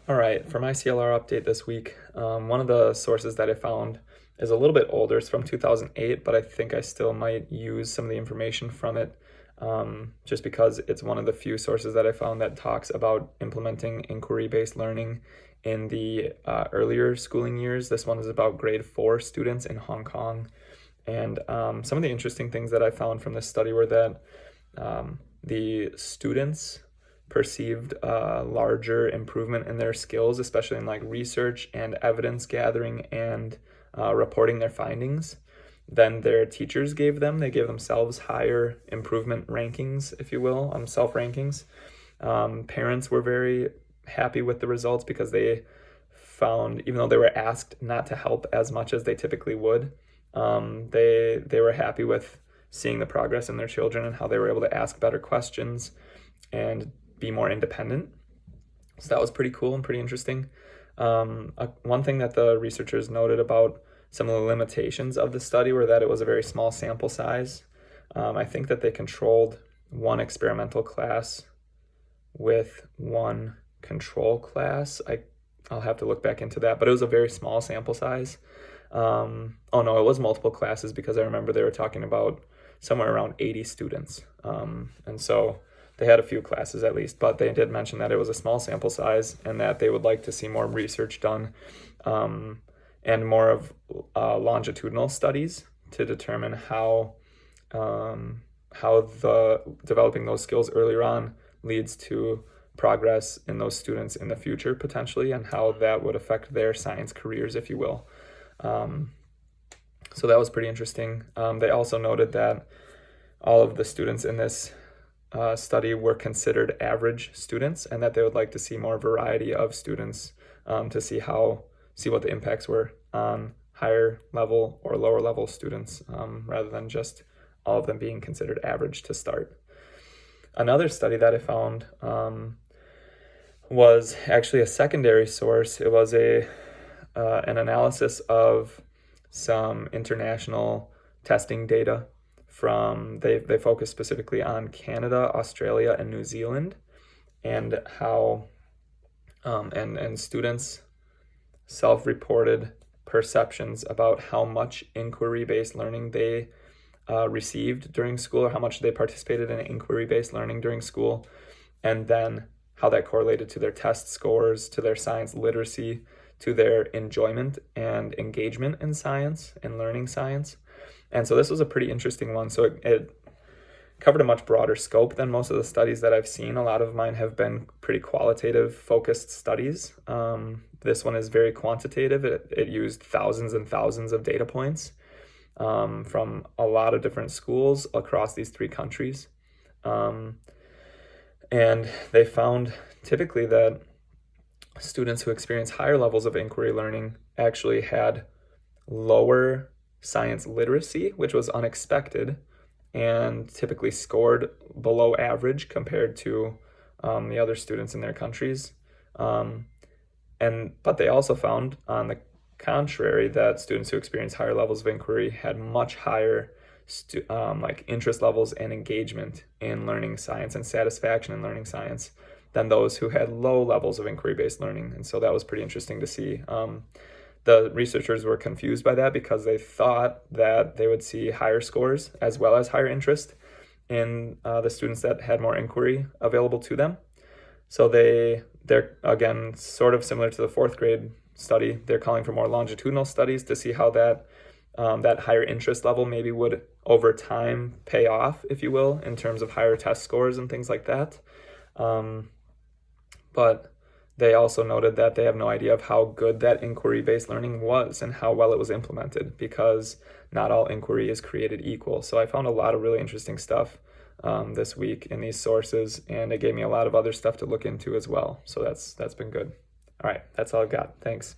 All right, for my CLR update this week, one of the sources that I found is a little bit older. It's from 2008, but I think I still might use some of the information from it just because it's one of the few sources that I found that talks about implementing inquiry-based learning in the earlier schooling years. This one is about grade 4 students in Hong Kong. And some of the interesting things that I found from this study were that the students perceived a larger improvement in their skills, especially in like research and evidence gathering and reporting their findings than their teachers gave them. They gave themselves higher improvement rankings, if you will, self rankings. Parents were very happy with the results because they found, even though they were asked not to help as much as they typically would, they were happy with seeing the progress in their children and how they were able to ask better questions and be more independent. So that was pretty cool and pretty interesting. One thing that the researchers noted about some of the limitations of the study were that it was a very small sample size. I think that they controlled one experimental class with one control class. I'll have to look back into that, but it was a very small sample size. Oh no, it was multiple classes because I remember they were talking about somewhere around 80 students. And so they had a few classes at least, but they did mention that it was a small sample size and that they would like to see more research done and more of longitudinal studies to determine how the developing those skills earlier on leads to progress in those students in the future potentially, and how that would affect their science careers, if you will. So that was pretty interesting. They also noted that all of the students in this study were considered average students, and that they would like to see more variety of students to see what the impacts were on higher level or lower level students, rather than just all of them being considered average to start. Another study that I found was actually a secondary source. It was an analysis of some international testing data they focus specifically on Canada, Australia, and New Zealand, and how and students self-reported perceptions about how much inquiry-based learning they received during school, or how much they participated in inquiry-based learning during school, and then how that correlated to their test scores, to their science literacy, to their enjoyment and engagement in science and learning science. And so this was a pretty interesting one. So it covered a much broader scope than most of the studies that I've seen. A lot of mine have been pretty qualitative focused studies. This one is very quantitative. It used thousands and thousands of data points from a lot of different schools across these 3 countries. And they found typically that students who experience higher levels of inquiry learning actually had lower science literacy, which was unexpected, and typically scored below average compared to the other students in their countries. But they also found, on the contrary, that students who experience higher levels of inquiry had much higher interest levels and engagement in learning science and satisfaction in learning science than those who had low levels of inquiry-based learning. And so that was pretty interesting to see. The researchers were confused by that because they thought that they would see higher scores as well as higher interest in the students that had more inquiry available to them. So they're again sort of similar to the 4th grade study. They're calling for more longitudinal studies to see how that higher interest level maybe would over time pay off, if you will, in terms of higher test scores and things like that. But they also noted that they have no idea of how good that inquiry-based learning was and how well it was implemented, because not all inquiry is created equal. So I found a lot of really interesting stuff this week in these sources, and it gave me a lot of other stuff to look into as well. So that's been good. All right, that's all I've got. Thanks.